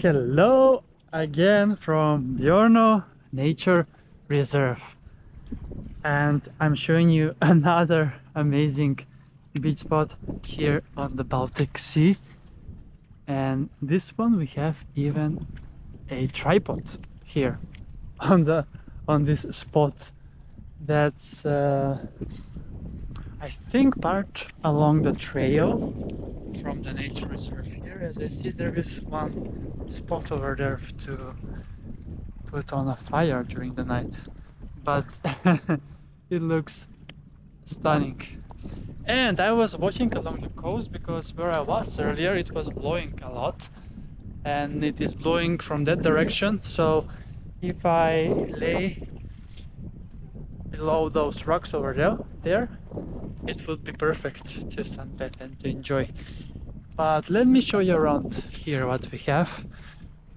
Hello again from Björnö Nature Reserve, and I'm showing you another amazing beach spot here on the Baltic Sea. And this one we have even a tripod here on this spot. That's I think part along the trail from the nature reserve here. As I see, there is one spot over there to put on a fire during the night, but it looks stunning. And I was watching along the coast because where I was earlier it was blowing a lot, and it is blowing from that direction. So if I lay below those rocks over there, it would be perfect to sunbathe and to enjoy. But let me show you around here what we have.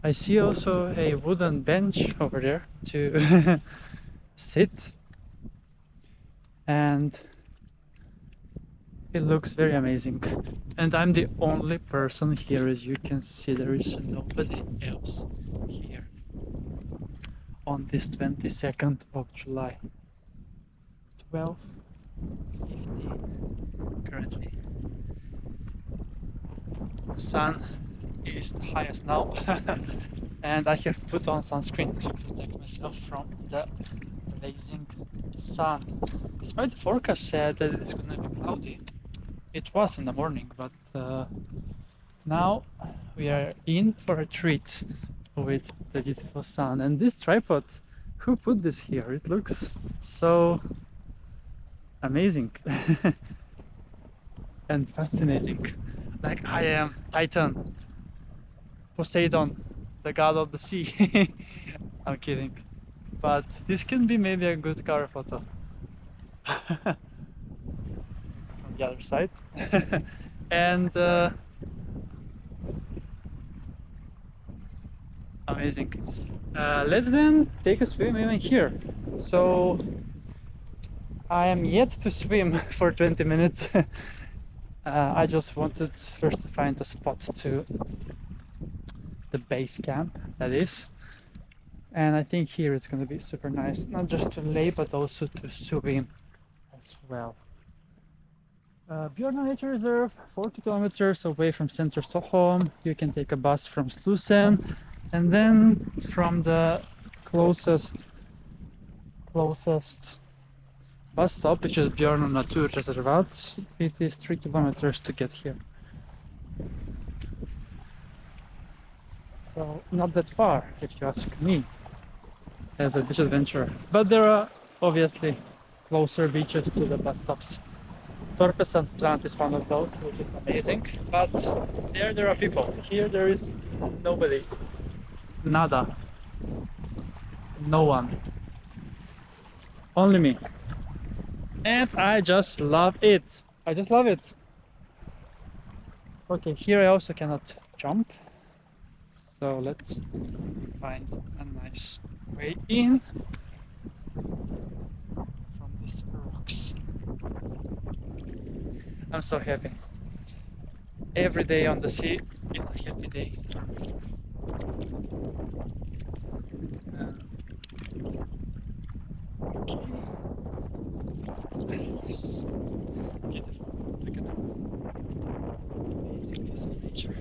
I see also a wooden bench over there to sit, and it looks very amazing. And I'm the only person here, as you can see. There is nobody else here on this 22nd of July. 12:15 currently. The sun is the highest now and I have put on sunscreen to protect myself from the blazing sun. Despite the forecast said that it's gonna be cloudy, it was in the morning, but now we are in for a treat with the beautiful sun. And this tripod, who put this here? It looks so amazing and fascinating. Like I am Titan, Poseidon, the god of the sea. I'm kidding, but this can be maybe a good cover photo. From the other side. And amazing. Let's then take a swim even here. So I am yet to swim for 20 minutes. I just wanted first to find a spot to the base camp, that is. And I think here it's going to be super nice, not just to lay but also to swim as well. Björnö Nature Reserve, 40 kilometers away from center Stockholm. You can take a bus from Slussen, and then from the closest bus stop, which is Björnö Naturreservat, it is 3 kilometers to get here. So not that far, if you ask me, as a beach adventurer. But there are obviously closer beaches to the bus stops. Torpesandstrand is one of those, which is amazing. But there are people. Here there is nobody. Nada. No one. Only me. And I just love it. I just love it. Okay, here I also cannot jump. So let's find a nice way in from these rocks. I'm so happy. Every day on the sea is a happy day. Okay. Yes. Beautiful. Look at that. Amazing piece of nature.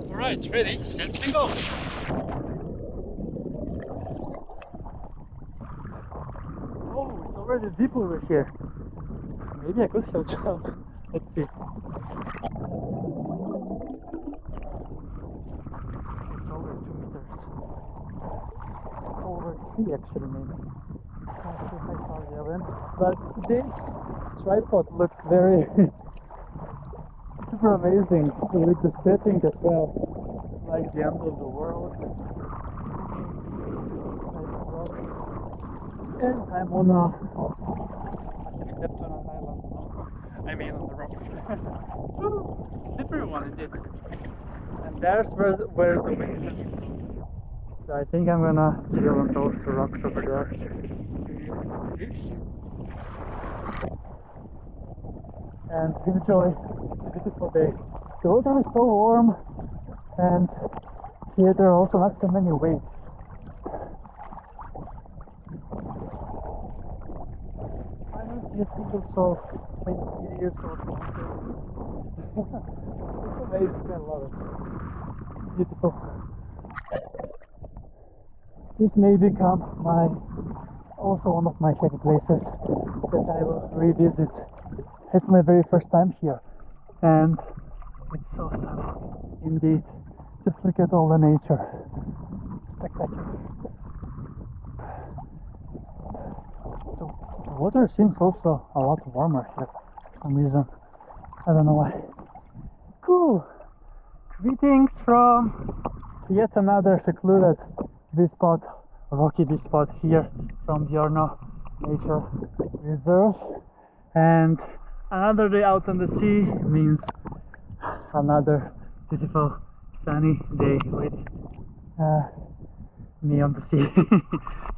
Alright, ready, set and go! Oh, it's already deep over here. Maybe I could have jumped. Let's see. It's over 2 meters. Over 3 actually, maybe. Not sure how far we went. But this tripod looks very super amazing with the setting as well. Like the end of the world. Rocks. And I'm on I have stepped on an island now. I mean on the rock. Slippery one indeed. And there's where the wind is. So I think I'm gonna chill on those rocks over there. And enjoy the beautiful day. The water is so warm, and Here there are also not so many waves. I don't see a single soul 20 years old. It's amazing, I love it. Beautiful. This may become also one of my favorite places that I will revisit. It's my very first time here, and it's so stunning indeed. Just look at all the nature. Spectacular. The water seems also a lot warmer here for some reason. I don't know why. Cool! Greetings from yet another secluded beach spot, rocky beach spot here from Björnö Nature Reserve. And another day out on the sea means another beautiful sunny day with me on the sea.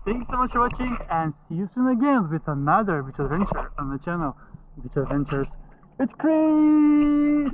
Thanks so much for watching, and see you soon again with another beach adventure on the channel, Beach Adventures with Kris!